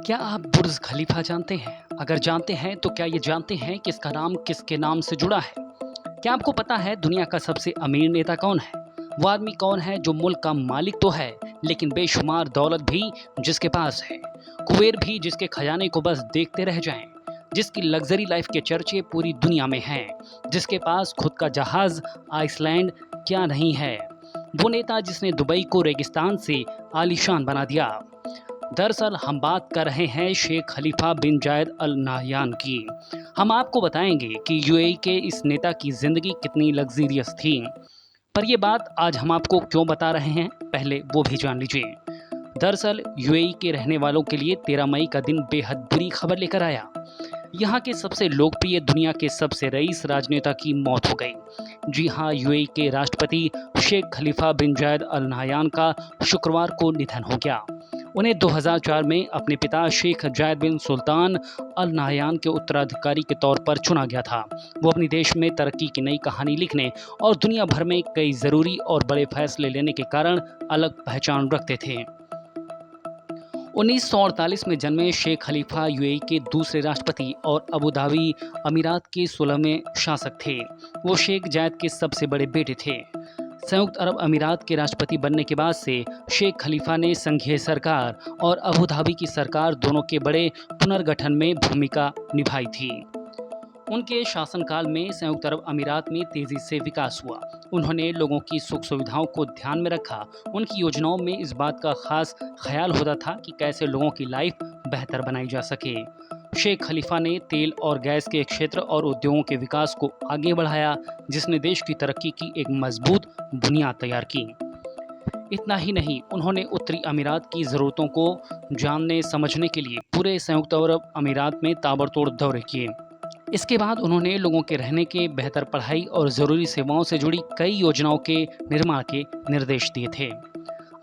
क्या आप बुर्ज खलीफा जानते हैं? अगर जानते हैं तो क्या ये जानते हैं कि इसका नाम किसके नाम से जुड़ा है? क्या आपको पता है दुनिया का सबसे अमीर नेता कौन है? वो आदमी कौन है जो मुल्क का मालिक तो है लेकिन बेशुमार दौलत भी जिसके पास है, कुबेर भी जिसके खजाने को बस देखते रह जाएं, जिसकी लग्जरी लाइफ के चर्चे पूरी दुनिया में हैं, जिसके पास खुद का जहाज आइसलैंड क्या नहीं है? वो नेता जिसने दुबई को रेगिस्तान से आलीशान बना दिया। दरअसल हम बात कर रहे हैं शेख खलीफा बिन जायद अल नाहयान की। हम आपको बताएंगे कि यूएई के इस नेता की जिंदगी कितनी लग्जरियस थी। पर यह बात आज हम आपको क्यों बता रहे हैं, पहले वो भी जान लीजिए। दरअसल यूएई के रहने वालों के लिए 13 मई का दिन बेहद बुरी खबर लेकर आया। यहाँ के सबसे लोकप्रिय दुनिया के सबसे रईस राजनेता की मौत हो गई। जी हाँ, यूएई के राष्ट्रपति शेख खलीफा बिन जायद अल नाहयान का शुक्रवार को निधन हो गया। उन्हें 2004 में अपने पिता शेख जायद बिन सुल्तान अल नाहयान के उत्तराधिकारी के तौर पर चुना गया था। वो अपने देश में तरक्की की नई कहानी लिखने और दुनिया भर में कई ज़रूरी और बड़े फैसले लेने के कारण अलग पहचान रखते थे। 1948 में जन्मे शेख खलीफा यूएई के दूसरे राष्ट्रपति और अबू धाबी अमीरात के 16वें शासक थे। वो शेख जायद के सबसे बड़े बेटे थे। संयुक्त अरब अमीरात के राष्ट्रपति बनने के बाद से शेख खलीफा ने संघीय सरकार और अबू धाबी की सरकार दोनों के बड़े पुनर्गठन में भूमिका निभाई थी। उनके शासनकाल में संयुक्त अरब अमीरात में तेजी से विकास हुआ। उन्होंने लोगों की सुख सुविधाओं को ध्यान में रखा। उनकी योजनाओं में इस बात का खास ख्याल होता था कि कैसे लोगों की लाइफ बेहतर बनाई जा सके। शेख खलीफा ने तेल और गैस के क्षेत्र और उद्योगों के विकास को आगे बढ़ाया, जिसने देश की तरक्की की एक मजबूत बुनियाद तैयार की। इतना ही नहीं, उन्होंने उत्तरी अमीरात की ज़रूरतों को जानने समझने के लिए पूरे संयुक्त अरब अमीरात में ताबड़तोड़ दौरे किए। इसके बाद उन्होंने लोगों के रहने के, बेहतर पढ़ाई और ज़रूरी सेवाओं से जुड़ी कई योजनाओं के निर्माण के निर्देश दिए थे।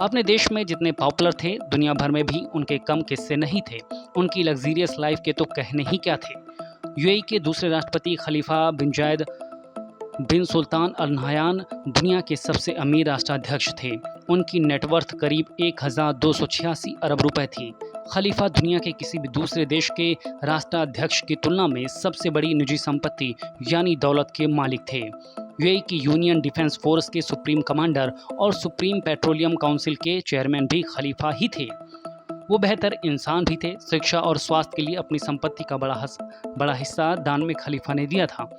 अपने देश में जितने पॉपुलर थे, दुनिया भर में भी उनके कम किस्से नहीं थे। उनकी लग्जरियस लाइफ के तो कहने ही क्या थे। यूएई के दूसरे राष्ट्रपति खलीफा बिन जायद बिन सुल्तान अल नाहयान दुनिया के सबसे अमीर राष्ट्राध्यक्ष थे। उनकी नेटवर्थ करीब 1286 अरब रुपए थी। खलीफा दुनिया के किसी भी दूसरे देश के राष्ट्राध्यक्ष की तुलना में सबसे बड़ी निजी संपत्ति यानी दौलत के मालिक थे। यूएई की यूनियन डिफेंस फोर्स के सुप्रीम कमांडर और सुप्रीम पेट्रोलियम काउंसिल के चेयरमैन भी खलीफा ही थे। वो बेहतर इंसान भी थे। शिक्षा और स्वास्थ्य के लिए अपनी संपत्ति का बड़ा हिस्सा दान में खलीफा ने दिया था।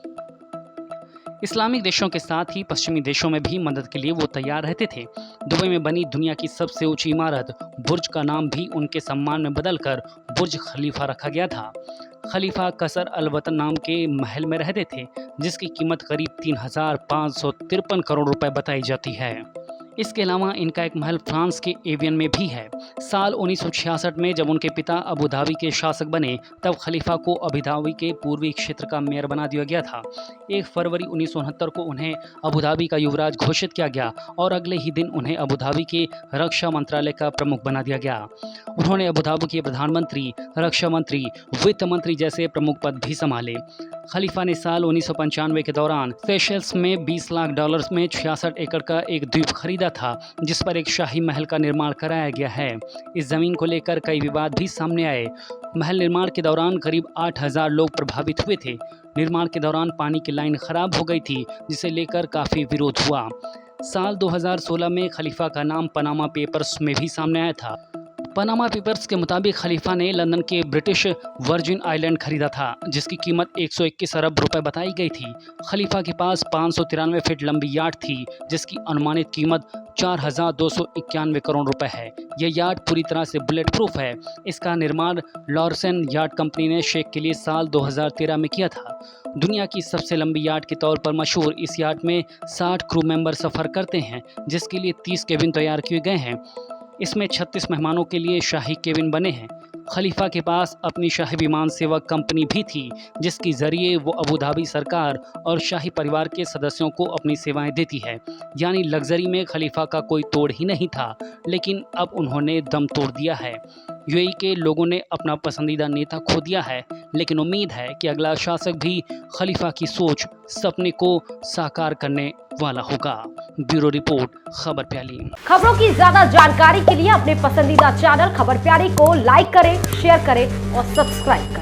इस्लामिक देशों के साथ ही पश्चिमी देशों में भी मदद के लिए वो तैयार रहते थे। दुबई में बनी दुनिया की सबसे ऊंची इमारत बुर्ज का नाम भी उनके सम्मान में बदलकर बुर्ज खलीफा रखा गया था। खलीफा कसर अल वतन नाम के महल में रहते थे, जिसकी कीमत करीब 3,553 करोड़ रुपए बताई जाती है। इसके अलावा इनका एक महल फ्रांस के एवियन में भी है। साल 1966 में जब उनके पिता अबू धाबी के शासक बने, तब खलीफा को अबू धाबी के पूर्वी क्षेत्र का मेयर बना दिया गया था। 1 फरवरी 1969 को उन्हें अबू धाबी का युवराज घोषित किया गया और अगले ही दिन उन्हें अबू धाबी के रक्षा मंत्रालय का प्रमुख बना दिया गया। उन्होंने अबू धाबी के प्रधानमंत्री, रक्षा मंत्री, वित्त मंत्री जैसे प्रमुख पद भी संभाले। खलीफा ने साल 1995 के दौरान सेशेल्स में $20 लाख में 66 एकड़ का एक द्वीप खरीदा था, जिस पर एक शाही महल का निर्माण कराया गया है। इस जमीन को लेकर कई विवाद भी सामने आए। महल निर्माण के दौरान करीब 8,000 लोग प्रभावित हुए थे। निर्माण के दौरान पानी की लाइन खराब हो गई थी, जिसे लेकर काफी विरोध हुआ। साल 2016 में खलीफा का नाम पनामा पेपर्स में भी सामने आया था। पनामा पेपर्स के मुताबिक खलीफा ने लंदन के ब्रिटिश वर्जिन आइलैंड खरीदा था, जिसकी कीमत 121 अरब रुपए बताई गई थी। खलीफा के पास 593 फीट लंबी याट थी, जिसकी अनुमानित कीमत 4,291 करोड़ रुपए है। यह याट पूरी तरह से बुलेट प्रूफ है। इसका निर्माण लॉरसन याट कंपनी ने शेख के लिए साल 2013 में किया था। दुनिया की सबसे लंबी याट के तौर पर मशहूर इस याट में 60 क्रू मेंबर सफ़र करते हैं, जिसके लिए 30 केबिन तैयार किए गए हैं। इसमें 36 मेहमानों के लिए शाही केबिन बने हैं। खलीफा के पास अपनी शाही विमान सेवा कंपनी भी थी, जिसके जरिए वो अबू धाबी सरकार और शाही परिवार के सदस्यों को अपनी सेवाएं देती है। यानी लग्जरी में खलीफा का कोई तोड़ ही नहीं था, लेकिन अब उन्होंने दम तोड़ दिया है। यूएई के लोगों ने अपना पसंदीदा नेता खो दिया है, लेकिन उम्मीद है कि अगला शासक भी खलीफा की सोच, सपने को साकार करने वाला होगा। ब्यूरो रिपोर्ट, खबर प्याली। खबरों की ज्यादा जानकारी के लिए अपने पसंदीदा चैनल खबर प्याली को लाइक करें, शेयर करें और सब्सक्राइब करें।